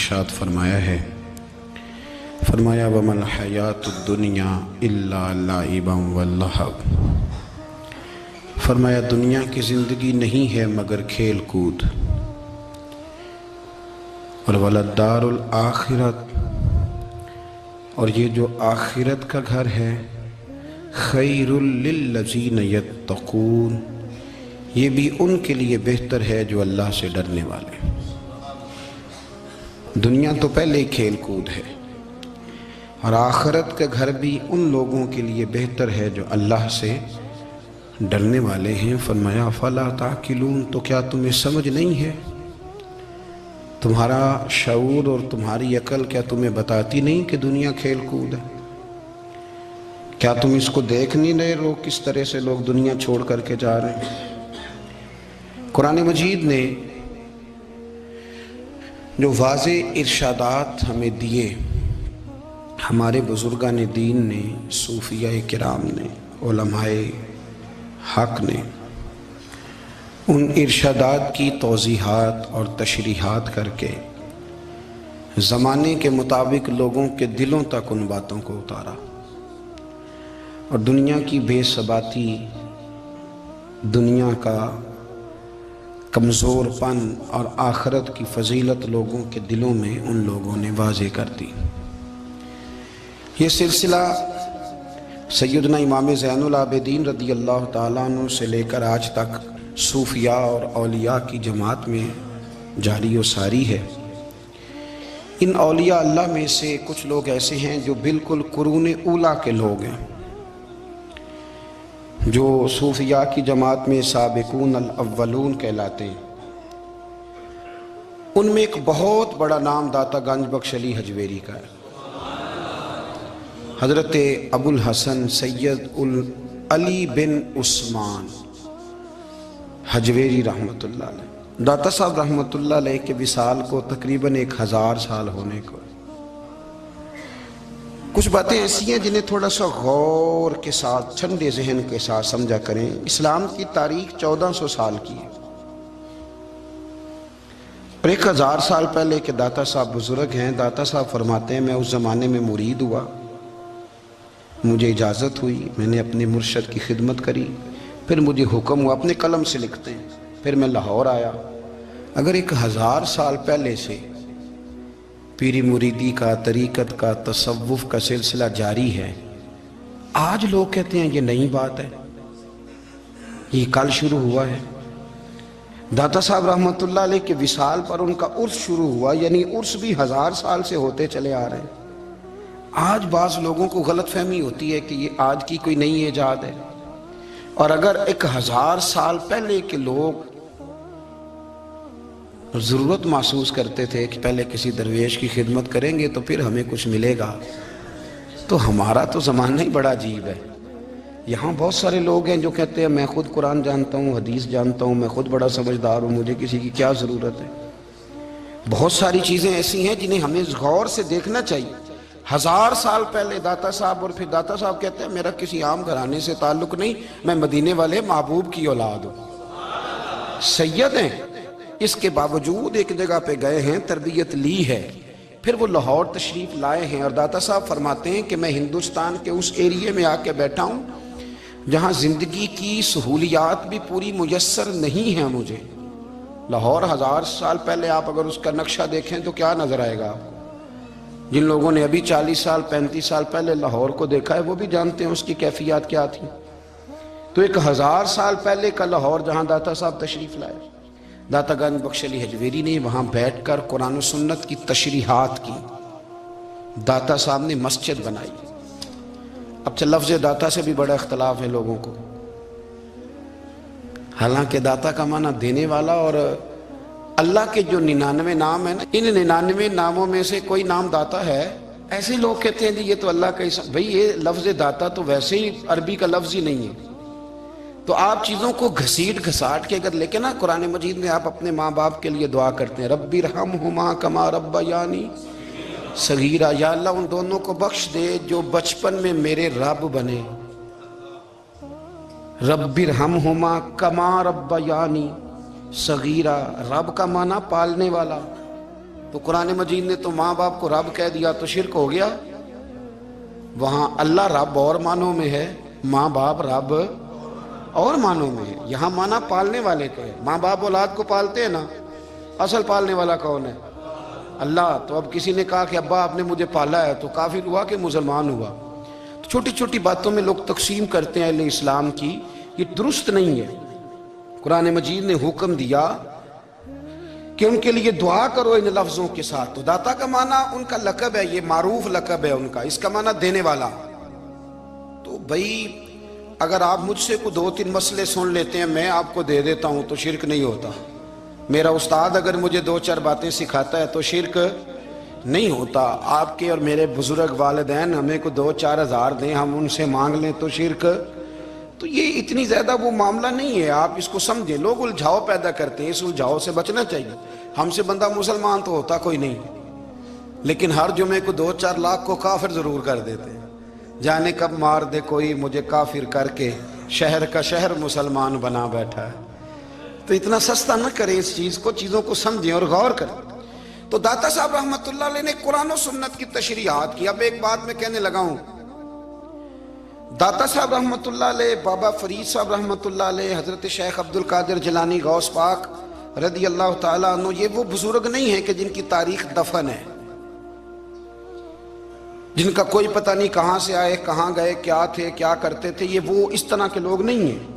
ارشاد فرمایا ہے، فرمایا وَمَا الْحَيَاةُ الدُّنْيَا إِلَّا لَعِبًا وَلَّهْوٌ، فرمایا دنیا کی زندگی نہیں ہے مگر کھیل کود، اور وَلَلدَّارُ الْآخِرَةُ، اور یہ جو آخرت کا گھر ہے، خَيْرٌ لِلَّذِينَ يَتَّقُونَ، یہ بھی ان کے لیے بہتر ہے جو اللہ سے ڈرنے والے۔ دنیا تو پہلے ہی کھیل کود ہے، اور آخرت کا گھر بھی ان لوگوں کے لیے بہتر ہے جو اللہ سے ڈرنے والے ہیں۔ فرمایا فَلَا تَعْقِلُونَ، تو کیا تمہیں سمجھ نہیں ہے؟ تمہارا شعور اور تمہاری عقل کیا تمہیں بتاتی نہیں کہ دنیا کھیل کود ہے؟ کیا تم اس کو دیکھ نہیں رہے ہو کس طرح سے لوگ دنیا چھوڑ کر کے جا رہے ہیں؟ قرآن مجید نے جو واضح ارشادات ہمیں دیے، ہمارے بزرگان دین نے، صوفیاء کرام نے، علماء حق نے، ان ارشادات کی توضیحات اور تشریحات کر کے زمانے کے مطابق لوگوں کے دلوں تک ان باتوں کو اتارا، اور دنیا کی بے ثباتی، دنیا کا کمزور پن اور آخرت کی فضیلت لوگوں کے دلوں میں ان لوگوں نے واضح کر دی۔ یہ سلسلہ سیدنا امام زین العابدین رضی اللہ تعالیٰ عنہ سے لے کر آج تک صوفیاء اور اولیاء کی جماعت میں جاری و ساری ہے۔ ان اولیاء اللہ میں سے کچھ لوگ ایسے ہیں جو بالکل قرون اولیٰ کے لوگ ہیں، جو صوفیاء کی جماعت میں سابقون الاولون کہلاتے ہیں۔ ان میں ایک بہت بڑا نام داتا گنج بخش علی حجویری کا ہے، حضرت ابو الحسن سید علی بن عثمان حجویری رحمۃ اللہ علیہ۔ داتا صاحب رحمۃ اللہ علیہ کے وصال کو تقریباً 1000 سال ہونے کو۔ کچھ باتیں ایسی ہیں جنہیں تھوڑا سا غور کے ساتھ، ٹھنڈے ذہن کے ساتھ سمجھا کریں۔ اسلام کی تاریخ 1400 سال کی ہے، اور 1000 سال پہلے کے داتا صاحب بزرگ ہیں۔ داتا صاحب فرماتے ہیں میں اس زمانے میں مرید ہوا، مجھے اجازت ہوئی، میں نے اپنے مرشد کی خدمت کری، پھر مجھے حکم ہوا، اپنے قلم سے لکھتے ہیں، پھر میں لاہور آیا۔ اگر 1000 سال پہلے سے پیری مریدی کا، طریقت کا، تصوف کا سلسلہ جاری ہے، آج لوگ کہتے ہیں یہ نئی بات ہے، یہ کل شروع ہوا ہے۔ داتا صاحب رحمۃ اللہ علیہ کے وصال پر ان کا عرس شروع ہوا، یعنی عرس بھی 1000 سال سے ہوتے چلے آ رہے ہیں۔ آج بعض لوگوں کو غلط فہمی ہوتی ہے کہ یہ آج کی کوئی نئی ایجاد ہے، اور اگر 1000 سال پہلے کے لوگ ضرورت محسوس کرتے تھے کہ پہلے کسی درویش کی خدمت کریں گے تو پھر ہمیں کچھ ملے گا، تو ہمارا تو زمانہ ہی بڑا عجیب ہے۔ یہاں بہت سارے لوگ ہیں جو کہتے ہیں میں خود قرآن جانتا ہوں، حدیث جانتا ہوں، میں خود بڑا سمجھدار ہوں، مجھے کسی کی کیا ضرورت ہے۔ بہت ساری چیزیں ایسی ہیں جنہیں ہمیں غور سے دیکھنا چاہیے۔ 1000 سال پہلے داتا صاحب، اور پھر داتا صاحب کہتے ہیں میرا کسی عام گھرانے سے تعلق نہیں، میں مدینے والے محبوب کی اولاد ہوں، سید ہیں۔ اس کے باوجود ایک جگہ پہ گئے ہیں، تربیت لی ہے، پھر وہ لاہور تشریف لائے ہیں، اور داتا صاحب فرماتے ہیں کہ میں ہندوستان کے اس ایریے میں آ کے بیٹھا ہوں جہاں زندگی کی سہولیات بھی پوری میسر نہیں ہیں مجھے۔ لاہور 1000 سال پہلے آپ اگر اس کا نقشہ دیکھیں تو کیا نظر آئے گا؟ جن لوگوں نے ابھی 40 سال 35 سال پہلے لاہور کو دیکھا ہے وہ بھی جانتے ہیں اس کی کیفیات کیا تھی۔ تو 1000 سال پہلے کا لاہور جہاں داتا صاحب تشریف لائے، داتا گنج بخش علی حجویری نے وہاں بیٹھ کر قرآن و سنت کی تشریحات کی، داتا صاحب نے مسجد بنائی۔ اب لفظ داتا سے بھی بڑا اختلاف ہے لوگوں کو، حالانکہ داتا کا معنی دینے والا، اور اللہ کے جو 99 نام ہیں نا، ان 99 ناموں میں سے کوئی نام داتا ہے۔ ایسے لوگ کہتے ہیں جی یہ تو اللہ کا اسم، بھئی یہ لفظ داتا تو ویسے ہی عربی کا لفظ ہی نہیں ہے۔ تو آپ چیزوں کو گھسیٹ گھساٹ کے اگر لے کے نا قرآن مجید میں آپ اپنے ماں باپ کے لیے دعا کرتے ہیں رب ارحمہما کما ربیانی صغیرا، یا اللہ ان دونوں کو بخش دے جو بچپن میں میرے رب بنے۔ رب ارحمہما کما ربیانی صغیرا، رب کا معنی پالنے والا، تو قرآن مجید نے تو ماں باپ کو رب کہہ دیا تو شرک ہو گیا. وہاں اللہ رب اور معنوں میں ہے، ماں باپ رب اور معنوں میں ہے. یہاں معنی پالنے والے کا ہے. ماں باپ اولاد کو پالتے ہیں نا، اصل پالنے والا کون ہے؟ اللہ. تو اب کسی نے کہا کہ ابا آپ نے مجھے پالا ہے، تو کافر ہوا کہ مسلمان ہوا؟ چھوٹی چھوٹی باتوں میں لوگ تقسیم کرتے ہیں اہل اسلام کی، یہ درست نہیں ہے. قرآن مجید نے حکم دیا کہ ان کے لیے دعا کرو ان لفظوں کے ساتھ. تو داتا کا معنی ان کا لقب ہے، یہ معروف لقب ہے ان کا، اس کا معنی دینے والا. تو بھئی اگر آپ مجھ سے کو 2-3 مسئلے سن لیتے ہیں، میں آپ کو دے دیتا ہوں تو شرک نہیں ہوتا. میرا استاد اگر مجھے 2-4 باتیں سکھاتا ہے تو شرک نہیں ہوتا. آپ کے اور میرے بزرگ والدین ہمیں کو 2-4 ہزار دیں، ہم ان سے مانگ لیں تو شرک؟ تو یہ اتنی زیادہ وہ معاملہ نہیں ہے. آپ اس کو سمجھیں. لوگ الجھاؤ پیدا کرتے ہیں، اس الجھاؤ سے بچنا چاہیے. ہم سے بندہ مسلمان تو ہوتا کوئی نہیں، لیکن ہر جمعے کو 2-4 لاکھ کو کافر ضرور کر دیتے ہیں. جانے کب مار دے کوئی مجھے کافر کر کے، شہر کا شہر مسلمان بنا بیٹھا ہے. تو اتنا سستا نہ کریں اس چیز کو، چیزوں کو سمجھیں اور غور کریں. تو داتا صاحب رحمۃ اللہ علیہ نے قرآن و سنت کی تشریحات کی. اب ایک بات میں کہنے لگا ہوں، داتا صاحب رحمۃ اللہ علیہ، بابا فرید صاحب رحمۃ اللہ علیہ، حضرت شیخ عبد القادر جیلانی غوث پاک رضی اللہ تعالیٰ عنہ، یہ وہ بزرگ نہیں ہیں کہ جن کی تاریخ دفن ہے، جن کا کوئی پتہ نہیں کہاں سے آئے، کہاں گئے، کیا تھے، کیا کرتے تھے. یہ وہ اس طرح کے لوگ نہیں ہیں.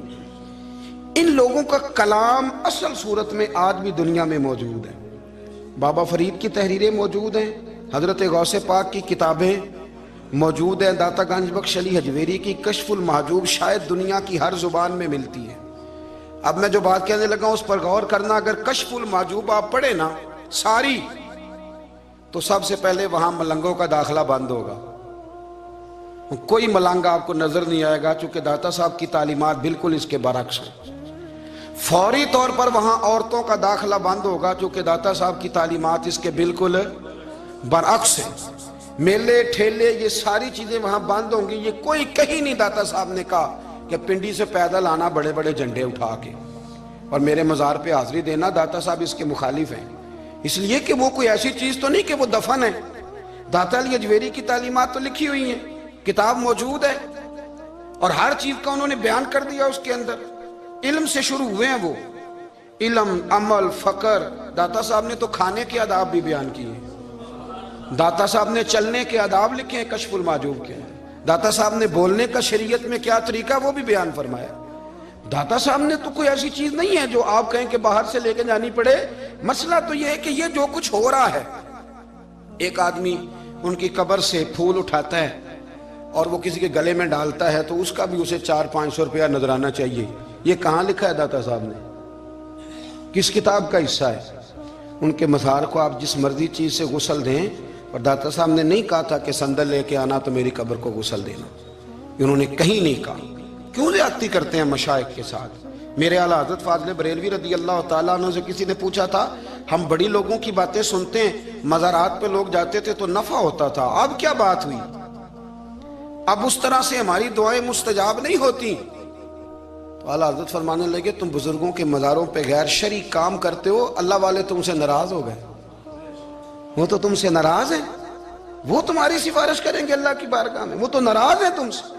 ان لوگوں کا کلام اصل صورت میں آج بھی دنیا میں موجود ہے. بابا فرید کی تحریریں موجود ہیں، حضرت غوث پاک کی کتابیں موجود ہیں، داتا گنج بخش علی حجویری کی کشف المحجوب شاید دنیا کی ہر زبان میں ملتی ہے. اب میں جو بات کہنے لگا ہوں اس پر غور کرنا. اگر کشف المحجوب آپ پڑھیں نا ساری، تو سب سے پہلے وہاں ملنگوں کا داخلہ بند ہوگا. کوئی ملنگ آپ کو نظر نہیں آئے گا، چونکہ داتا صاحب کی تعلیمات بالکل اس کے برعکس ہیں. فوری طور پر وہاں عورتوں کا داخلہ بند ہوگا، چونکہ داتا صاحب کی تعلیمات اس کے بالکل برعکس ہیں. میلے ٹھیلے یہ ساری چیزیں وہاں بند ہوں گی. یہ کوئی کہیں نہیں داتا صاحب نے کہا کہ پنڈی سے پیدل آنا بڑے بڑے جھنڈے اٹھا کے اور میرے مزار پہ حاضری دینا. داتا صاحب اس کے مخالف ہیں، اس لیے کہ وہ کوئی ایسی چیز تو نہیں کہ وہ دفن ہے. داتا علی حجویری کی تعلیمات تو لکھی ہوئی ہیں، کتاب موجود ہے، اور ہر چیز کا انہوں نے بیان کر دیا اس کے اندر. علم سے شروع ہوئے ہیں وہ، علم، عمل، فقر. داتا صاحب نے تو کھانے کے آداب بھی بیان کیے ہیں. داتا صاحب نے چلنے کے آداب لکھے ہیں کشف المحجوب کے. داتا صاحب نے بولنے کا شریعت میں کیا طریقہ وہ بھی بیان فرمایا. داتا صاحب نے تو کوئی ایسی چیز نہیں ہے جو آپ کہیں کہ باہر سے لے کے جانی پڑے. مسئلہ تو یہ ہے کہ یہ جو کچھ ہو رہا ہے، ایک آدمی ان کی قبر سے پھول اٹھاتا ہے اور وہ کسی کے گلے میں ڈالتا ہے تو اس کا بھی اسے 400-500 روپیہ نظرانہ چاہیے. یہ کہاں لکھا ہے داتا صاحب نے؟ کس کتاب کا حصہ ہے؟ ان کے مزار کو آپ جس مرضی چیز سے غسل دیں، اور داتا صاحب نے نہیں کہا تھا کہ سندل لے کے آنا تو میری قبر کو غسل دینا. انہوں نے کہیں نہیں کہا. کیوں زیادتی کرتے ہیں مشائخ کے ساتھ؟ میرے اعلیٰ حضرت فاضل بریلوی رضی اللہ تعالیٰ عنہ سے کسی نے پوچھا تھا، ہم بڑی لوگوں کی باتیں سنتے ہیں، مزارات پہ لوگ جاتے تھے تو نفع ہوتا تھا، اب کیا بات ہوئی؟ اب اس طرح سے ہماری دعائیں مستجاب نہیں ہوتی. تو اعلیٰ حضرت فرمانے لگے، تم بزرگوں کے مزاروں پہ غیر شرعی کام کرتے ہو، اللہ والے تم سے ناراض ہو گئے. وہ تو تم سے ناراض ہیں، وہ تمہاری سفارش کریں گے اللہ کی بارگاہ میں، وہ تو ناراض ہیں تم سے.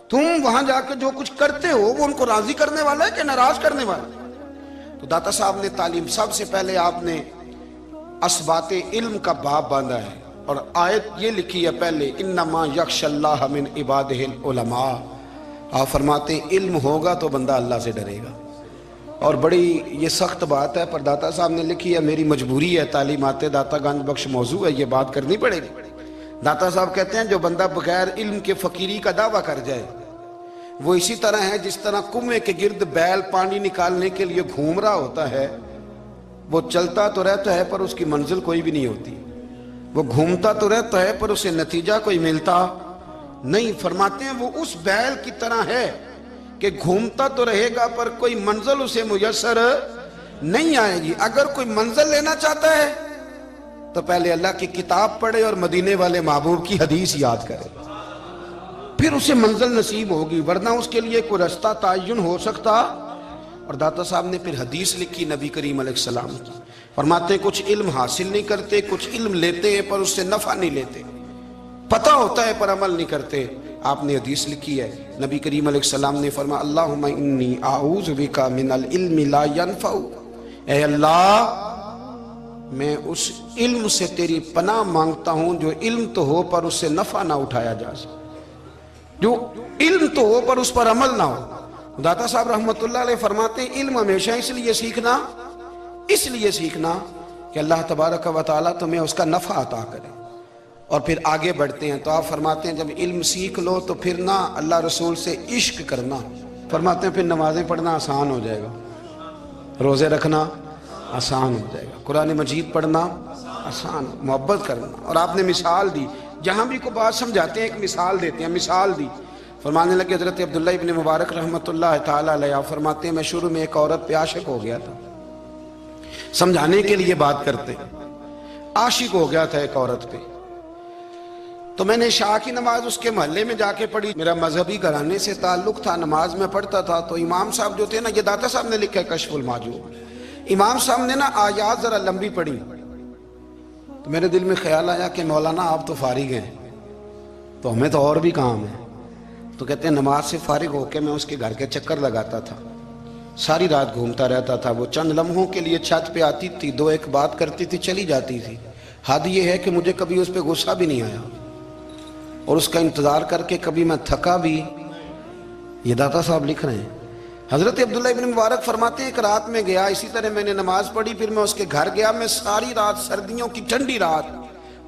تم وہاں جا کے جو کچھ کرتے ہو وہ ان کو راضی کرنے والا ہے کہ ناراض کرنے والا ہے؟ تو داتا صاحب نے تعلیم، سب سے پہلے آپ نے اسبات علم کا باب باندھا ہے، اور آیت یہ لکھی ہے پہلے، انما یخش اللہ من عبادہ العلماء. آپ فرماتے ہیں علم ہوگا تو بندہ اللہ سے ڈرے گا. اور بڑی یہ سخت بات ہے، پر داتا صاحب نے لکھی ہے، میری مجبوری ہے، تعلیمات داتا گنج بخش موضوع ہے، یہ بات کرنی پڑے گی. داتا صاحب کہتے ہیں جو بندہ بغیر علم کے فقیری کا دعویٰ کر جائے وہ اسی طرح ہے جس طرح کنویں کے گرد بیل پانی نکالنے کے لیے گھوم رہا ہوتا ہے. وہ چلتا تو رہتا ہے پر اس کی منزل کوئی بھی نہیں ہوتی، وہ گھومتا تو رہتا ہے پر اسے نتیجہ کوئی ملتا نہیں. فرماتے ہیں وہ اس بیل کی طرح ہے کہ گھومتا تو رہے گا پر کوئی منزل اسے میسر نہیں آئے گی. اگر کوئی منزل لینا چاہتا ہے تو پہلے اللہ کی کتاب پڑھے اور مدینے والے محبوب کی حدیث یاد کرے، پھر اسے منزل نصیب ہوگی، ورنہ اس کے لیے کوئی رستہ تعین ہو سکتا. اور داتا صاحب نے پھر حدیث لکھی نبی کریم علیہ السلام کی، فرماتے ہیں کچھ علم حاصل نہیں کرتے، کچھ علم لیتے ہیں پر اس سے نفع نہیں لیتے، پتہ ہوتا ہے پر عمل نہیں کرتے۔ آپ نے حدیث لکھی ہے، نبی کریم علیہ السلام نے فرمایا اللہم انی اعوذ بک من العلم لا ینفع، اے اللہ میں اس علم سے تیری پناہ مانگتا ہوں جو علم تو ہو پر اس سے نفع نہ اٹھایا جا سکے، جو علم تو ہو پر اس پر عمل نہ ہو۔ داتا صاحب رحمت اللہ علیہ فرماتے ہیں علم ہمیشہ اس لیے سیکھنا کہ اللہ تبارک و تعالیٰ تمہیں اس کا نفع عطا کرے، اور پھر آگے بڑھتے ہیں تو آپ فرماتے ہیں جب علم سیکھ لو تو پھر نہ اللہ رسول سے عشق کرنا، فرماتے ہیں پھر نمازیں پڑھنا آسان ہو جائے گا، روزے رکھنا آسان ہو جائے گا، قرآن مجید پڑھنا آسان، محبت کرنا۔ اور آپ نے مثال دی، جہاں بھی کوئی بات سمجھاتے ہیں ایک مثال دیتے ہیں، مثال دی، فرمانے لگے حضرت عبداللہ ابن مبارک رحمت اللہ تعالیٰ علیہ فرماتے ہیں میں شروع میں ایک عورت پہ عاشق ہو گیا تھا، سمجھانے کے لیے بات کرتے ہیں، عاشق ہو گیا تھا ایک عورت پہ، تو میں نے عشاء کی نماز اس کے محلے میں جا کے پڑھی، میرا مذہبی گھرانے سے تعلق تھا، نماز میں پڑھتا تھا، تو امام صاحب جو تھے نا، یہ داتا صاحب نے لکھا ہے کشف المحجوب، امام صاحب نے نا آیات ذرا لمبی پڑھی، تو میرے دل میں خیال آیا کہ مولانا آپ تو فارغ ہیں تو ہمیں تو اور بھی کام ہے، تو کہتے ہیں نماز سے فارغ ہو کے میں اس کے گھر کے چکر لگاتا تھا، ساری رات گھومتا رہتا تھا، وہ چند لمحوں کے لیے چھت پہ آتی تھی، دو ایک بات کرتی تھی چلی جاتی تھی، حد یہ ہے کہ مجھے کبھی اس پہ غصہ بھی نہیں آیا، اور اس کا انتظار کر کے کبھی میں تھکا بھی۔ یہ داتا صاحب لکھ رہے ہیں، حضرت عبداللہ ابن مبارک فرماتے ہیں ایک رات میں گیا، اسی طرح میں نے نماز پڑھی، پھر میں اس کے گھر گیا، میں ساری رات، سردیوں کی ٹھنڈی رات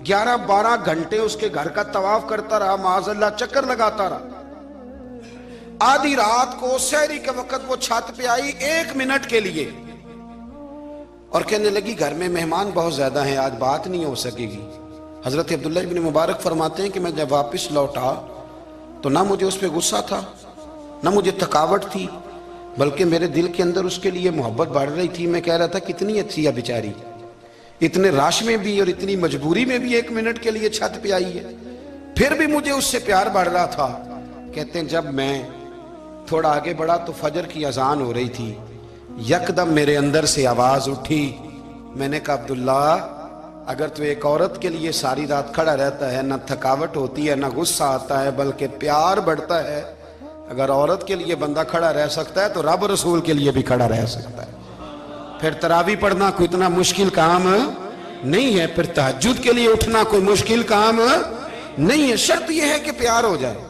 11-12 گھنٹے اس کے گھر کا طواف کرتا رہا، معاذ اللہ چکر لگاتا رہا۔ آدھی رات کو سحری کے وقت وہ چھت پہ آئی 1 منٹ کے لیے اور کہنے لگی گھر میں مہمان بہت زیادہ ہیں، آج بات نہیں ہو سکے گی۔ حضرت عبداللہ ابن مبارک فرماتے ہیں کہ میں جب واپس لوٹا تو نہ مجھے اس پہ غصہ تھا، نہ مجھے تھکاوٹ تھی، بلکہ میرے دل کے اندر اس کے لیے محبت بڑھ رہی تھی۔ میں کہہ رہا تھا کتنی اچھی ہے بیچاری، اتنے راش میں بھی اور اتنی مجبوری میں بھی 1 منٹ کے لیے چھت پہ آئی ہے، پھر بھی مجھے اس سے پیار بڑھ رہا تھا۔ کہتے ہیں جب میں تھوڑا آگے بڑھا تو فجر کی اذان ہو رہی تھی، یکدم میرے اندر سے آواز اٹھی، میں نے کہا عبداللہ اگر تو ایک عورت کے لیے ساری رات کھڑا رہتا ہے، نہ تھکاوٹ ہوتی ہے، نہ غصہ آتا ہے، بلکہ پیار بڑھتا ہے، اگر عورت کے لیے بندہ کھڑا رہ سکتا ہے تو رب رسول کے لیے بھی کھڑا رہ سکتا ہے۔ پھر تراویح پڑھنا کوئی اتنا مشکل کام نہیں ہے، پھر تہجد کے لیے اٹھنا کوئی مشکل کام نہیں ہے، شرط یہ ہے کہ پیار ہو جائے۔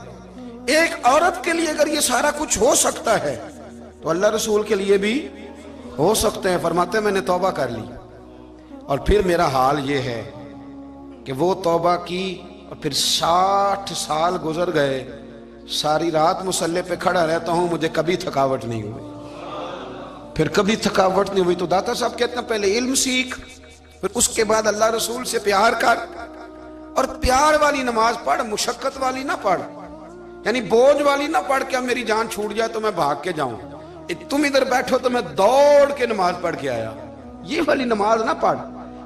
ایک عورت کے لیے اگر یہ سارا کچھ ہو سکتا ہے تو اللہ رسول کے لیے بھی ہو سکتے ہیں۔ فرماتے ہیں میں نے توبہ کر لی، اور پھر میرا حال یہ ہے کہ وہ توبہ کی اور پھر 60 سال گزر گئے، ساری رات مصلی پہ کھڑا رہتا ہوں، مجھے کبھی تھکاوٹ نہیں ہوئی، پھر کبھی تھکاوٹ نہیں ہوئی۔ تو داتا صاحب کہتے ہیں پہلے علم سیکھ، پھر اس کے بعد اللہ رسول سے پیار کر، اور پیار والی نماز پڑھ، مشقت والی نہ پڑھ، یعنی بوجھ والی نہ پڑھ کہ اب میری جان چھوٹ جائے تو میں بھاگ کے جاؤں، تم ادھر بیٹھو تو میں دوڑ کے نماز پڑھ کے آیا، یہ والی نماز نہ پڑھ۔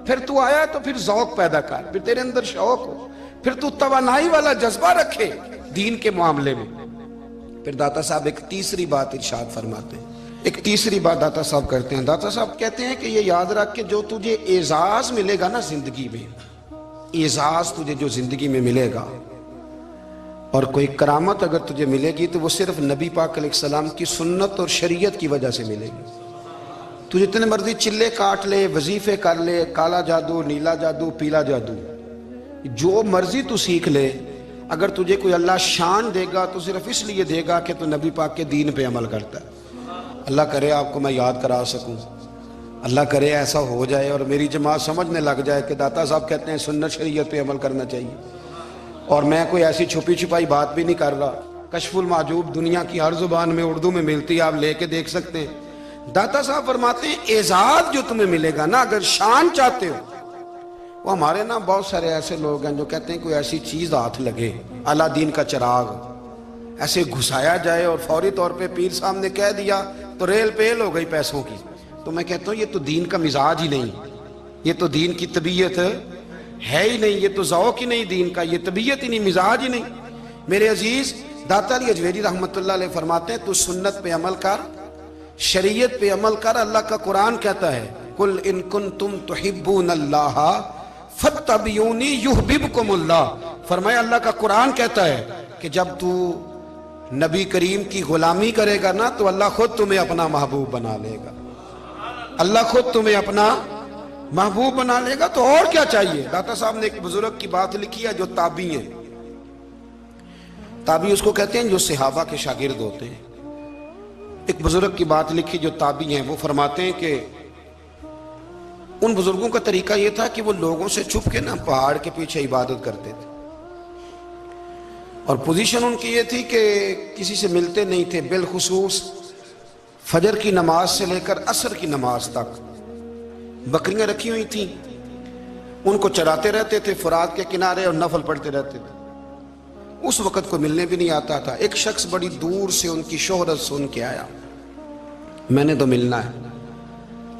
پھر تو آیا تو پھر ذوق پیدا کر، پھر تیرے اندر شوق ہو، پھر تو توانائی والا جذبہ رکھے دین کے معاملے میں۔ پھر داتا صاحب ایک تیسری بات ارشاد فرماتے ہیں، ایک تیسری بات داتا صاحب کرتے ہیں، داتا صاحب کہتے ہیں کہ یہ یاد رکھ کہ جو تجھے اعزاز ملے گا نا زندگی میں، اعزاز تجھے جو زندگی میں ملے گا اور کوئی کرامت اگر تجھے ملے گی تو وہ صرف نبی پاک علیہ السلام کی سنت اور شریعت کی وجہ سے ملے گی۔ تو جتنے مرضی چلے کاٹ لے، وظیفے کر لے، کالا جادو، نیلا جادو، پیلا جادو، جو مرضی تو سیکھ لے، اگر تجھے کوئی اللہ شان دے گا تو صرف اس لیے دے گا کہ تو نبی پاک کے دین پہ عمل کرتا ہے۔ اللہ کرے آپ کو میں یاد کرا سکوں، اللہ کرے ایسا ہو جائے اور میری جماعت سمجھنے لگ جائے کہ داتا صاحب کہتے ہیں سنت شریعت پہ عمل کرنا چاہیے، اور میں کوئی ایسی چھپی چھپائی بات بھی نہیں کر رہا۔ کشف المحجوب دنیا کی ہر زبان میں اردو میں ملتی ہے، آپ لے کے دیکھ سکتے ہیں۔ داتا صاحب فرماتے ہیں اعزاز جو تمہیں ملے گا نا، اگر شان چاہتے ہو، وہ ہمارے نا بہت سارے ایسے لوگ ہیں جو کہتے ہیں کوئی ایسی چیز ہاتھ لگے، اعلیٰ دین کا چراغ ایسے گھسایا جائے اور فوری طور پہ پیر صاحب نے کہہ دیا تو ریل پیل ہو گئی پیسوں کی، تو میں کہتا ہوں یہ تو دین کا مزاج ہی نہیں، یہ تو دین کی طبیعت ہے ہی نہیں، یہ تو ذوق ہی نہیں دین کا، یہ طبیعت ہی نہیں، مزاج ہی نہیں۔ میرے عزیز داتا علی اجویری رحمت اللہ علیہ فرماتے ہیں تو سنت پہ عمل کر، شریعت پہ عمل کر، اللہ کا قرآن کہتا ہے قل ان کنتم تحبون اللہ فاتبعونی یحببکم اللہ. فرمایا اللہ کا قرآن کہتا ہے کہ جب تو نبی کریم کی غلامی کرے گا نا تو اللہ خود تمہیں اپنا محبوب بنا لے گا. اللہ خود تمہیں اپنا محبوب بنا لے گا. تو اور کیا چاہیے؟ داتا صاحب نے ایک بزرگ کی بات لکھی ہے جو تابعی ہیں. تابعی اس کو کہتے ہیں جو صحابہ کے شاگرد ہوتے ہیں. ایک بزرگ کی بات لکھی جو تابعی ہیں، وہ فرماتے ہیں کہ ان بزرگوں کا طریقہ یہ تھا کہ وہ لوگوں سے چھپ کے نا پہاڑ کے پیچھے عبادت کرتے تھے، اور پوزیشن ان کی یہ تھی کہ کسی سے ملتے نہیں تھے. بالخصوص فجر کی نماز سے لے کر عصر کی نماز تک بکریاں رکھی ہوئی تھیں، ان کو چراتے رہتے تھے فرات کے کنارے اور نفل پڑھتے رہتے تھے. اس وقت کو ملنے بھی نہیں آتا تھا. ایک شخص بڑی دور سے ان کی شہرت سن کے آیا، میں نے تو ملنا ہے.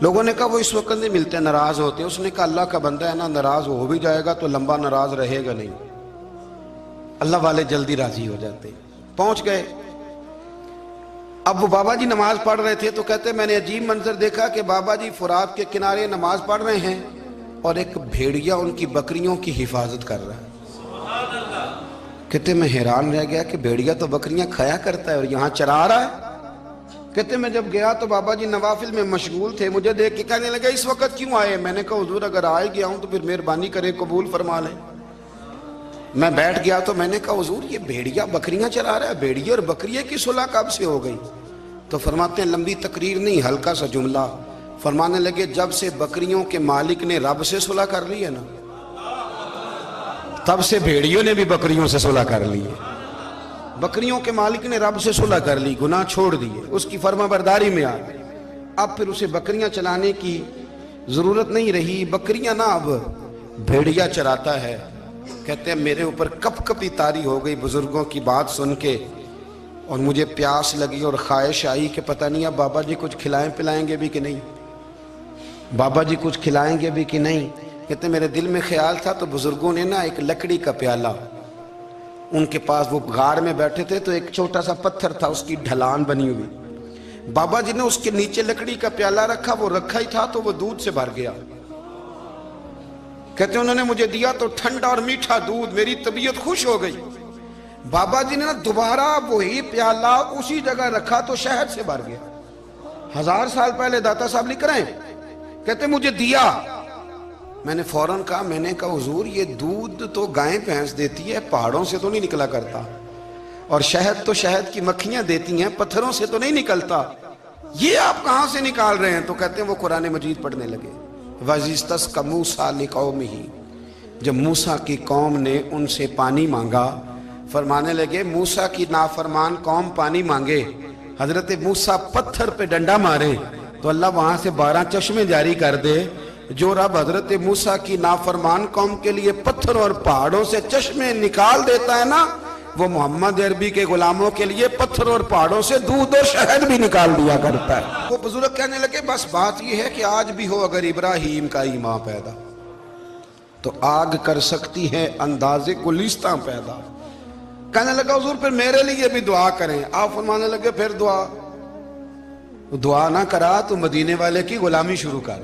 لوگوں نے کہا وہ اس وقت نہیں ملتے، ناراض ہوتے. اس نے کہا اللہ کا بندہ ہے نا، ناراض ہو بھی جائے گا تو لمبا ناراض رہے گا نہیں. اللہ والے جلدی راضی ہو جاتے. پہنچ گئے. اب وہ بابا جی نماز پڑھ رہے تھے تو کہتے میں نے عجیب منظر دیکھا کہ بابا جی فرات کے کنارے نماز پڑھ رہے ہیں اور ایک بھیڑیا ان کی بکریوں کی حفاظت کر رہا ہے. کہتے میں حیران رہ گیا کہ بھیڑیا تو بکریاں کھایا کرتا ہے اور یہاں چرا رہا ہے. کہتے میں جب گیا تو بابا جی نوافل میں مشغول تھے. مجھے دیکھ کے کہنے لگے اس وقت کیوں آئے؟ میں نے کہا حضور اگر آئے گیا ہوں تو پھر مہربانی کرے قبول فرما لیں. میں بیٹھ گیا تو میں نے کہا حضور یہ بھیڑیا بکریاں چرا رہا ہے، بھیڑیا اور بکریے کی صلح کب سے ہو گئی؟ تو فرماتے ہیں لمبی تقریر نہیں، ہلکا سا جملہ. فرمانے لگے جب سے بکریوں کے مالک نے رب سے صلح کر لی ہے نا، تب سے بھیڑیوں نے بھی بکریوں سے صلح کر لی ہے. بکریوں کے مالک نے رب سے صلح کر لی، گناہ چھوڑ دیے، اس کی فرما برداری میں آ گئے. اب پھر اسے بکریاں چلانے کی ضرورت نہیں رہی. بکریاں نہ اب بھیڑیا چراتا ہے. کہتے ہیں میرے اوپر کپ کپی طاری ہو گئی بزرگوں کی بات سن کے، اور مجھے پیاس لگی اور خواہش آئی کہ پتہ نہیں اب بابا جی کچھ کھلائیں پلائیں گے بھی کہ نہیں، بابا جی کچھ کھلائیں گے بھی کہ نہیں. کہتے میرے دل میں خیال تھا تو بزرگوں نے نا ایک لکڑی کا پیالہ، ان کے پاس وہ غار میں بیٹھے تھے تو ایک چھوٹا سا پتھر تھا، اس کی ڈھلان بنی ہوئی. بابا جی نے اس کے نیچے لکڑی کا پیالہ رکھا، وہ رکھا ہی تھا تو وہ دودھ سے بھر گیا. کہتے انہوں نے مجھے دیا تو ٹھنڈا اور میٹھا دودھ، میری طبیعت خوش ہو گئی. بابا جی نے دوبارہ وہی پیالہ اسی جگہ رکھا تو شہد سے بھر گیا. 1000 سال پہلے داتا صاحب لکھ رہے ہیں. کہتے مجھے دیا. میں نے فوراً کہا، میں نے کہا حضور یہ دودھ تو گائیں بھینس دیتی ہے، پہاڑوں سے تو نہیں نکلا کرتا، اور شہد تو شہد کی مکھیاں دیتی ہیں، پتھروں سے تو نہیں نکلتا، یہ آپ کہاں سے نکال رہے ہیں؟ تو کہتے ہیں وہ قرآن مجید پڑھنے لگے. وَإِذِ اسْتَسْقَى مُوسَىٰ لِقَوْمِهِ، جب موسیٰ کی قوم نے ان سے پانی مانگا. فرمانے لگے موسیٰ کی نافرمان قوم پانی مانگے، حضرت موسیٰ پتھر پہ ڈنڈا مارے تو اللہ وہاں سے 12 چشمے جاری کر دے. جو رب حضرت موسیٰ کی نافرمان قوم کے لیے پتھروں اور پہاڑوں سے چشمے نکال دیتا ہے نا، وہ محمد عربی کے غلاموں کے لیے پتھروں اور پہاڑوں سے دودھ اور شہد بھی نکال دیا کرتا ہے. وہ بزرگ کہنے لگے بس بات یہ ہے کہ آج بھی ہو اگر ابراہیم کا ایمان پیدا تو آگ کر سکتی ہے انداز گلستاں پیدا. کہنے لگا حضور پھر میرے لیے بھی دعا کریں. آپ فرمانے لگے پھر دعا نہ کرا تو مدینے والے کی غلامی شروع کر،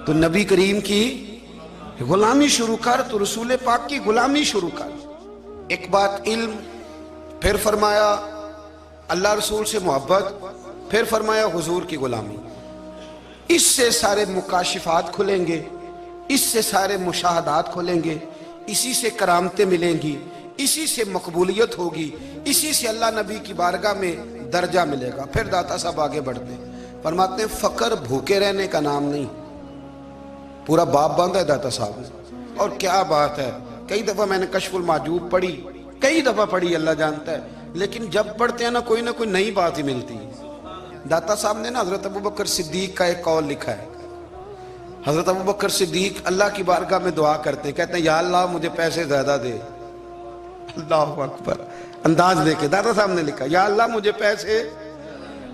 تو نبی کریم کی غلامی شروع کر، تو رسول پاک کی غلامی شروع کر. ایک بات علم، پھر فرمایا اللہ رسول سے محبت، پھر فرمایا حضور کی غلامی. اس سے سارے مکاشفات کھلیں گے، اس سے سارے مشاہدات کھلیں گے، اسی سے کرامتیں ملیں گی، اسی سے مقبولیت ہوگی، اسی سے اللہ نبی کی بارگاہ میں درجہ ملے گا. پھر داتا صاحب آگے بڑھتے فرماتے ہیں فقر بھوکے رہنے کا نام نہیں. پورا باب باندھا ہے داتا صاحب نے، اور کیا بات ہے. کئی دفعہ میں نے کشف المحجوب پڑھی، کئی دفعہ پڑھی، اللہ جانتا ہے، لیکن جب پڑھتے ہیں نا کوئی نئی بات ہی ملتی ہے. داتا صاحب نے نا حضرت ابوبکر صدیق کا ایک قول لکھا ہے. حضرت ابوبکر صدیق اللہ کی بارگاہ میں دعا کرتے ہیں، کہتے ہیں یا اللہ مجھے پیسے زیادہ دے. اللہ اکبر، انداز دے کے داتا صاحب نے لکھا یا اللہ مجھے پیسے،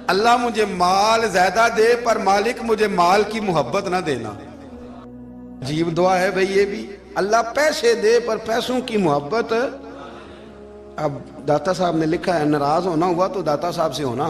اللہ مجھے مال زیادہ دے پر مالک مجھے مال کی محبت نہ دینا. عجیب دعا ہے بھئی یہ بھی، اللہ پیسے دے پر پیسوں کی محبت. اب داتا صاحب نے لکھا ہے ناراض ہونا ہوا تو داتا صاحب سے ہونا،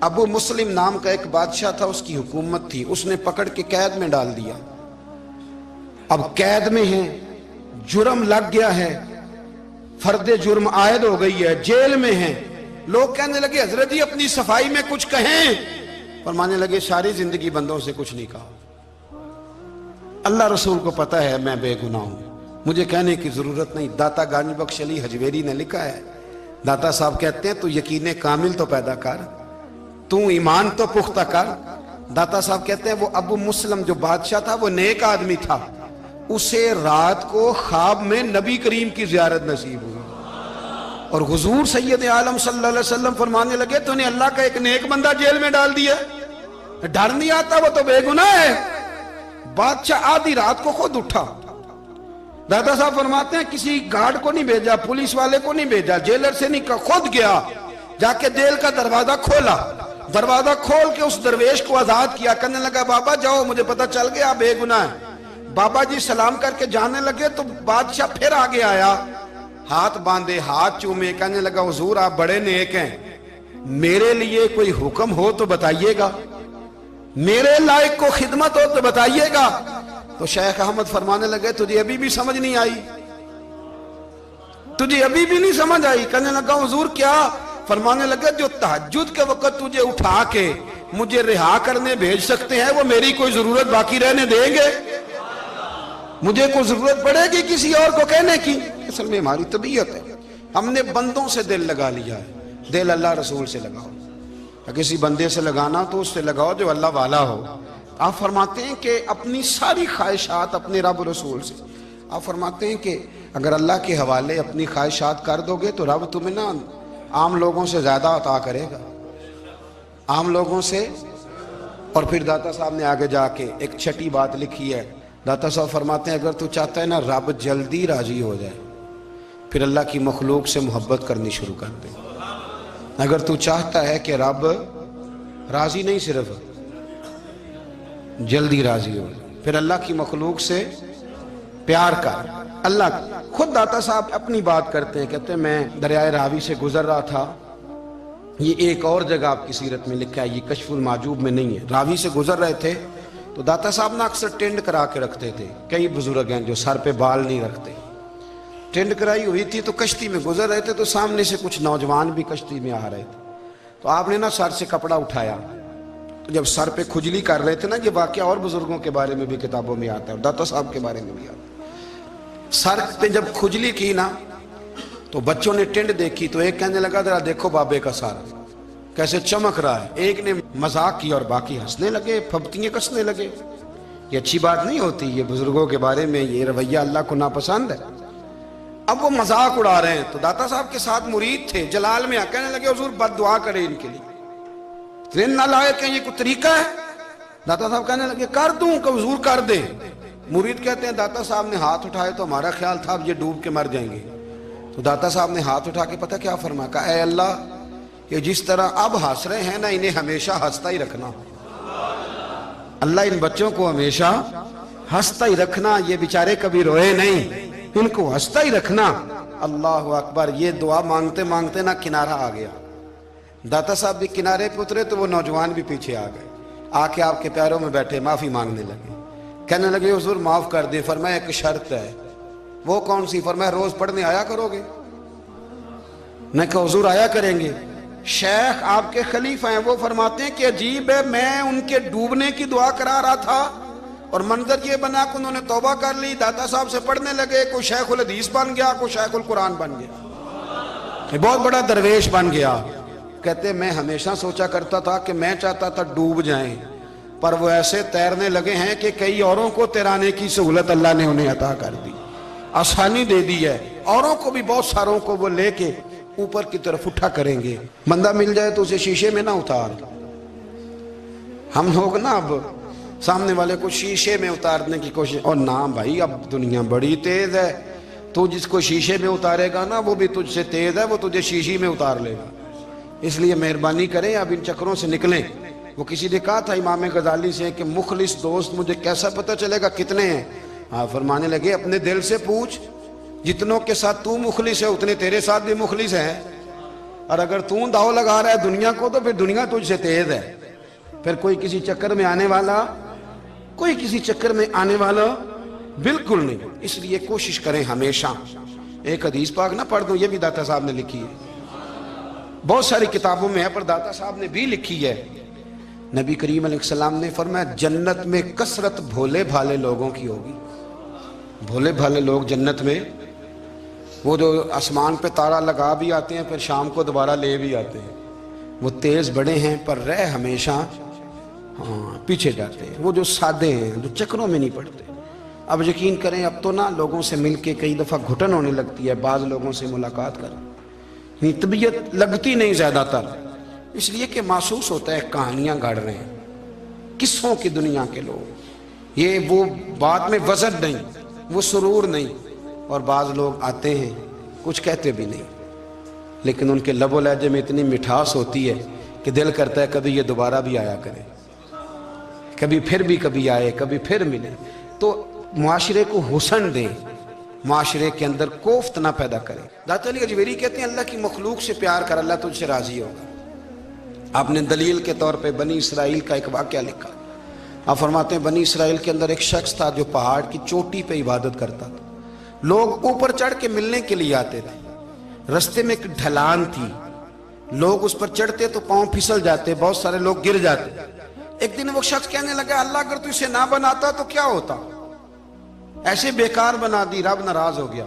ابو مسلم نام کا ایک بادشاہ تھا، اس کی حکومت تھی، اس نے پکڑ کے قید میں ڈال دیا۔ اب قید میں ہیں، جرم لگ گیا ہے، فرد جرم عائد ہو گئی ہے، جیل میں ہیں۔ لوگ کہنے لگے حضرت جی اپنی صفائی میں کچھ کہیں۔ فرمانے لگے ساری زندگی بندوں سے کچھ نہیں کہا، اللہ رسول کو پتا ہے میں بے گناہ ہوں، مجھے کہنے کی ضرورت نہیں۔ داتا گنج بخش علی حجویری نے لکھا ہے، داتا صاحب کہتے ہیں تو یقین کامل تو پیدا کر، تو ایمان تو پختہ کر۔ داتا صاحب کہتے ہیں وہ ابو مسلم جو بادشاہ تھا وہ نیک آدمی تھا، اسے رات کو خواب میں نبی کریم کی زیارت نصیب ہوئی، اور حضور سید عالم صلی اللہ علیہ وسلم فرمانے لگے تو نے اللہ کا ایک نیک بندہ جیل میں ڈال دیا، ڈر نہیں آتا، وہ تو بے گناہ ہے۔ بادشاہ آدھی رات کو خود اٹھا، دادا صاحب فرماتے ہیں کسی گارڈ کو نہیں بھیجا، پولیس والے کو نہیں بھیجا، جیلر سے نہیں کہا، خود گیا، جا کے جیل کا دروازہ کھولا، دروازہ کھول کے اس درویش کو آزاد کیا، کہنے لگا بابا جاؤ مجھے پتا چل گیا بے گناہ ہے۔ بابا جی سلام کر کے جانے لگے تو بادشاہ پھر آگے آیا، ہاتھ باندھے، ہاتھ چومے، کہنے لگا حضور آپ بڑے نیک ہیں، میرے لیے کوئی حکم ہو تو بتائیے گا، میرے لائق کو خدمت ہو تو بتائیے گا۔ تو شیخ احمد فرمانے لگے تجھے ابھی بھی سمجھ نہیں آئی، تجھے ابھی بھی نہیں سمجھ آئی؟ کہنے لگا حضور کیا؟ فرمانے لگے جو تہجد کے وقت تجھے اٹھا کے مجھے رہا کرنے بھیج سکتے ہیں وہ میری کوئی ضرورت باقی رہنے دیں گے؟ مجھے کوئی ضرورت پڑے گی کسی اور کو کہنے کی؟ اصل میں ہماری طبیعت ہے، ہم نے بندوں سے دل لگا لیا ہے، دل اللہ رسول سے لگاؤ، کسی بندے سے لگانا تو اس سے لگاؤ جو اللہ والا ہو۔ آپ فرماتے ہیں کہ اپنی ساری خواہشات اپنے رب رسول سے، آپ فرماتے ہیں کہ اگر اللہ کے حوالے اپنی خواہشات کر دو گے تو رب تمہیں نا عام لوگوں سے زیادہ عطا کرے گا، عام لوگوں سے۔ اور پھر داتا صاحب نے آگے جا کے ایک چھٹی بات لکھی ہے، داتا صاحب فرماتے ہیں اگر تو چاہتا ہے نا رب جلدی راضی ہو جائے پھر اللہ کی مخلوق سے محبت کرنی شروع کر دے۔ اگر تو چاہتا ہے کہ رب راضی نہیں صرف جلدی راضی ہو پھر اللہ کی مخلوق سے پیار کر۔ اللہ خود داتا صاحب اپنی بات کرتے ہیں، کہتے ہیں میں دریائے راوی سے گزر رہا تھا، یہ ایک اور جگہ آپ کی سیرت میں لکھا ہے، یہ کشف المعجوب میں نہیں ہے، راوی سے گزر رہے تھے تو داتا صاحب نے اکثر ٹینڈ کرا کے رکھتے تھے، کئی بزرگ ہیں جو سر پہ بال نہیں رکھتے، ٹینڈ کرائی ہوئی تھی تو کشتی میں گزر رہے تھے تو سامنے سے کچھ نوجوان بھی کشتی میں آ رہے تھے، تو آپ نے نا سر سے کپڑا اٹھایا، تو جب سر پہ کھجلی کر رہے تھے نا، یہ واقعہ اور بزرگوں کے بارے میں بھی کتابوں میں آتا ہے، داتا صاحب کے بارے میں بھی آتا ہے، سر پہ جب کھجلی کی نا تو بچوں نے ٹینڈ دیکھی تو ایک کہنے لگا ذرا دیکھو بابے کا سر کیسے چمک رہا ہے، ایک نے مذاق کی اور باقی ہنسنے لگے، پھپتیاں کسنے لگے۔ یہ اچھی بات نہیں ہوتی، یہ بزرگوں کے بارے میں یہ رویہ اللہ کو ناپسند ہے۔ اب وہ مذاق اڑا رہے ہیں تو داتا صاحب کے ساتھ مرید تھے، جلال میں کہنے لگے حضور بد دعا کرے ان کے لیے، ذہن نہ لائے کہ یہ کوئی طریقہ ہے؟ داتا صاحب کہنے لگے کر دوں کہ حضور کر دے۔ مرید کہتے ہیں داتا صاحب نے ہاتھ اٹھائے تو ہمارا خیال تھا اب یہ ڈوب کے مر جائیں گے، تو داتا صاحب نے ہاتھ اٹھا کے پتہ کیا فرمایا، کہا اے اللہ یہ جس طرح اب ہنس رہے ہیں نا انہیں ہمیشہ ہنستا ہی رکھنا، اللہ ان بچوں کو ہمیشہ ہنستا ہی رکھنا، یہ بیچارے کبھی روئے نہیں، ان کو ہنستا ہی رکھنا۔ اللہ اکبر، یہ دعا مانگتے مانگتے نا کنارہ آ گیا، داتا صاحب بھی کنارے پہ اترے تو وہ نوجوان بھی پیچھے آ گئے، آ کے آپ کے پیروں میں بیٹھے معافی مانگنے لگے، کہنے لگے حضور معاف کر دیں۔ فرمایا ایک شرط ہے، وہ کون سی؟ فرمایا روز پڑھنے آیا کرو گے؟ میں کہا حضور آیا کریں گے۔ شیخ آپ کے خلیفہ ہیں، وہ فرماتے ہیں کہ عجیب ہے میں ان کے ڈوبنے کی دعا کرا رہا تھا اور منظر یہ بنا کہ انہوں نے توبہ کر لی، داتا صاحب سے پڑھنے لگے، کوئی شیخ الحدیث بن گیا، کوئی شیخ القرآن بن گیا، بہت بڑا درویش بن گیا۔ کہتے میں ہمیشہ سوچا کرتا تھا کہ میں چاہتا تھا ڈوب جائیں، پر وہ ایسے تیرنے لگے ہیں کہ کئی اوروں کو تیرانے کی سہولت اللہ نے انہیں عطا کر دی، آسانی دے دی ہے، اوروں کو بھی بہت ساروں کو وہ لے کے اوپر کی طرف اٹھا کریں گے۔ بندہ مل جائے تو اسے شیشے میں نہ اتار، ہم لوگ نا اب سامنے والے کو شیشے میں اتارنے کی کوشش، اور نہ بھائی اب دنیا بڑی تیز ہے، تو جس کو شیشے میں اتارے گا نا وہ بھی تجھ سے تیز ہے، وہ تجھے شیشی میں اتار لے گا، اس لیے مہربانی کریں اب ان چکروں سے نکلیں۔ وہ کسی نے کہا تھا امام غزالی سے کہ مخلص دوست مجھے کیسا پتہ چلے گا کتنے ہیں؟ آپ فرمانے لگے اپنے دل سے پوچھ، جتنوں کے ساتھ تو مخلص ہے اتنے تیرے ساتھ بھی مخلص ہیں، اور اگر تو داؤ لگا رہا ہے دنیا کو تو پھر دنیا تجھ سے تیز ہے. پھر کوئی کسی چکر میں آنے والا بالکل نہیں. اس لیے کوشش کریں ہمیشہ. ایک حدیث پاک نہ پڑھ دوں، یہ بھی داتا صاحب نے لکھی ہے، بہت ساری کتابوں میں ہے پر داتا صاحب نے بھی لکھی ہے. نبی کریم علیہ السلام نے فرمایا جنت میں کثرت بھولے بھالے لوگوں کی ہوگی. بھولے بھالے لوگ جنت میں، وہ جو آسمان پہ تارا لگا بھی آتے ہیں پھر شام کو دوبارہ لے بھی آتے ہیں، وہ تیز بڑے ہیں پر رہ ہمیشہ پیچھے جاتے ہیں. وہ جو سادے ہیں، جو چکروں میں نہیں پڑتے. اب یقین کریں اب تو نا لوگوں سے مل کے کئی دفعہ گھٹن ہونے لگتی ہے. بعض لوگوں سے ملاقات کریں طبیعت لگتی نہیں زیادہ تر، اس لیے کہ محسوس ہوتا ہے کہانیاں گڑھ رہے ہیں، قصوں کی دنیا کے لوگ. یہ وہ بات میں وزن نہیں، وہ سرور نہیں. اور بعض لوگ آتے ہیں کچھ کہتے بھی نہیں، لیکن ان کے لب و لہجے میں اتنی مٹھاس ہوتی ہے کہ دل کرتا ہے کبھی یہ دوبارہ بھی آیا کرے، کبھی آئے، کبھی پھر ملے. تو معاشرے کو حسن دیں، معاشرے کے اندر کوفت نہ پیدا کریں. داتا علی اجویری کہتے ہیں اللہ کی مخلوق سے پیار کر، اللہ تجھ سے راضی ہوگا. آپ نے دلیل کے طور پہ بنی اسرائیل کا ایک واقعہ لکھا. آپ فرماتے ہیں بنی اسرائیل کے اندر ایک شخص تھا جو پہاڑ کی چوٹی پہ عبادت کرتا تھا. لوگ اوپر چڑھ کے ملنے کے لیے آتے تھے. رستے میں ایک ڈھلان تھی، لوگ اس پر چڑھتے تو پاؤں پھسل جاتے، بہت سارے لوگ گر جاتے. ایک دن وہ شخص کہنے لگا اللہ اگر تو اسے نہ بناتا تو کیا ہوتا، ایسے بیکار بنا دی. رب ناراض ہو گیا.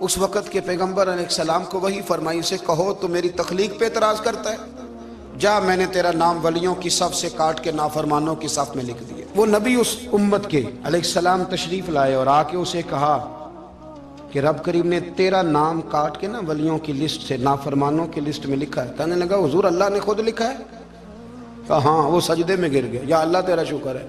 اس وقت کے پیغمبر علیہ السلام کو وہی فرمائی اسے کہو تو میری تخلیق پہ اعتراض کرتا ہے، جا میں نے تیرا نام ولیوں کی صف سے کاٹ کے نافرمانوں کی صف میں لکھ دیا. وہ نبی اس امت کے علیہ السلام تشریف لائے اور آ کے اسے کہا کہ رب کریم نے تیرا نام کاٹ کے نا ولیوں کی لسٹ سے نافرمانوں کی لسٹ میں لکھا ہے. کہنے لگا حضور اللہ نے خود لکھا ہے؟ کہا ہاں. وہ سجدے میں گر گیا، یا اللہ تیرا شکر ہے،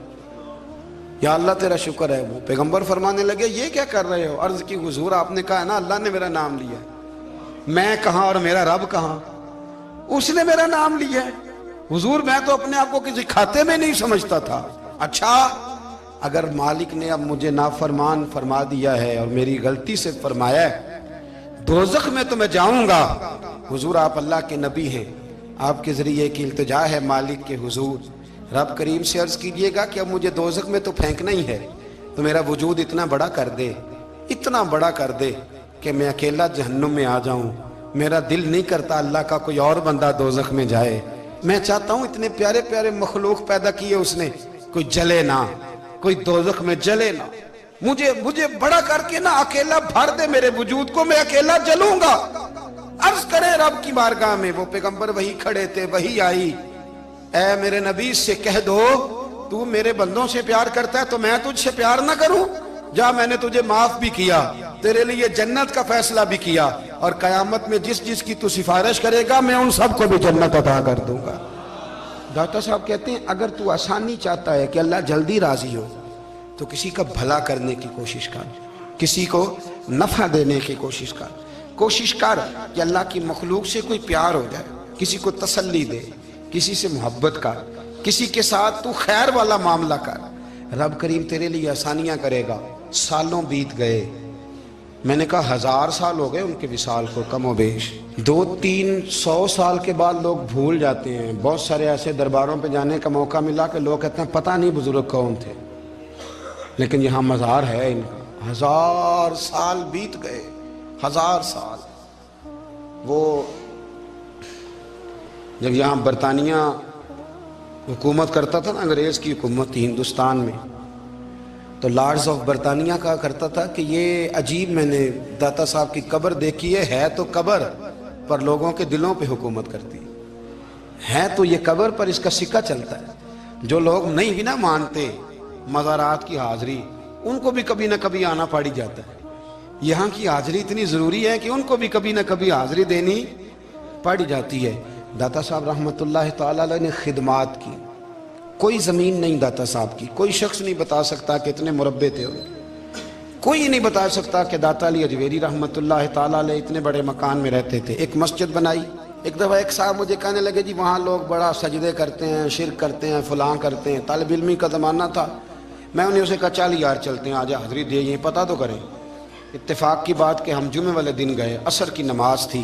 یا اللہ تیرا شکر ہے. وہ پیغمبر فرمانے لگے یہ کیا کر رہے ہو؟ عرض کی حضور آپ نے کہا ہے نا اللہ نے میرا نام لیا ہے، میں کہاں اور میرا رب کہاں؟ اس نے میرا نام لیا ہے. حضور میں تو اپنے آپ کو کسی کھاتے میں نہیں سمجھتا تھا. اچھا اگر مالک نے اب مجھے نافرمان فرما دیا ہے اور میری غلطی سے فرمایا ہے دوزخ میں تو میں جاؤں گا. حضور آپ اللہ کے نبی ہیں، آپ کے ذریعے کی التجا ہے مالک کے حضور، رب کریم سے عرض کیجئے گا کہ اب مجھے دوزخ میں تو پھینکنا ہی ہے تو میرا وجود اتنا بڑا کر دے، اتنا بڑا کر دے کہ میں اکیلا جہنم میں آ جاؤں. میرا دل نہیں کرتا اللہ کا کوئی اور بندہ دوزخ میں جائے. میں چاہتا ہوں اتنے پیارے پیارے مخلوق پیدا کیے اس نے، کوئی جلے نہ، کوئی دوزخ میں جلے نہ. مجھے بڑا کر کے نہ اکیلا بھر دے میرے وجود کو، میں اکیلا جلوں گا. عرض کرے رب کی بارگاہ میں. وہ پیغمبر وہی کھڑے تھے، وہی آئی. اے میرے نبی سے کہہ دو تو میرے بندوں سے پیار کرتا ہے تو میں تجھ سے پیار نہ کروں؟ جا میں نے تجھے معاف بھی کیا، تیرے لیے جنت کا فیصلہ بھی کیا، اور قیامت میں جس کی تو سفارش کرے گا میں ان سب کو بھی جنت عطا کر دوں گا. داتا صاحب کہتے ہیں اگر تو آسانی چاہتا ہے کہ اللہ جلدی راضی ہو تو کسی کا بھلا کرنے کی کوشش کر، کسی کو نفع دینے کی کوشش کر کہ اللہ کی مخلوق سے کوئی پیار ہو جائے، کسی کو تسلی دے، کسی سے محبت کر، کسی کے ساتھ تو خیر والا معاملہ کر. رب کریم تیرے لیے آسانیاں کرے گا. سالوں بیت گئے، میں نے کہا 1000 سال ہو گئے ان کے وصال کو کم و بیش. 200-300 سال کے بعد لوگ بھول جاتے ہیں. بہت سارے ایسے درباروں پہ جانے کا موقع ملا کہ لوگ کہتے ہیں پتہ نہیں بزرگ کون تھے، لیکن یہاں مزار ہے ان کا. 1000 سال بیت گئے، 1000 سال. وہ جب یہاں برطانیہ حکومت کرتا تھا نا، انگریز کی حکومت تھی ہندوستان میں، تو لارڈز آف برطانیہ کہا کرتا تھا کہ یہ عجیب، میں نے داتا صاحب کی قبر دیکھی ہے تو قبر پر لوگوں کے دلوں پہ حکومت کرتی ہے تو یہ قبر پر اس کا سکہ چلتا ہے. جو لوگ نہیں بھی نہ مانتے مزارات کی حاضری، ان کو بھی کبھی نہ کبھی آنا پڑ جاتا ہے. یہاں کی حاضری اتنی ضروری ہے کہ ان کو بھی کبھی نہ کبھی حاضری دینی پڑ جاتی ہے. داتا صاحب رحمۃ اللہ تعالیٰ علیہ نے خدمات کی، کوئی زمین نہیں داتا صاحب کی. کوئی شخص نہیں بتا سکتا کہ اتنے مربع تھے، کوئی نہیں بتا سکتا کہ داتا علی اجویری رحمۃ اللہ تعالیٰ علیہ اتنے بڑے مکان میں رہتے تھے. ایک مسجد بنائی. ایک دفعہ ایک صاحب مجھے کہنے لگے جی وہاں لوگ بڑا سجدے کرتے ہیں، شرک کرتے ہیں، فلاں کرتے ہیں. طالب علمی کا زمانہ تھا. میں انہیں اسے کہا چل یار چلتے ہیں، آجا حاضری دے، یہ پتہ تو کریں. اتفاق کی بات کہ ہم جمعے والے دن گئے، عصر کی نماز تھی.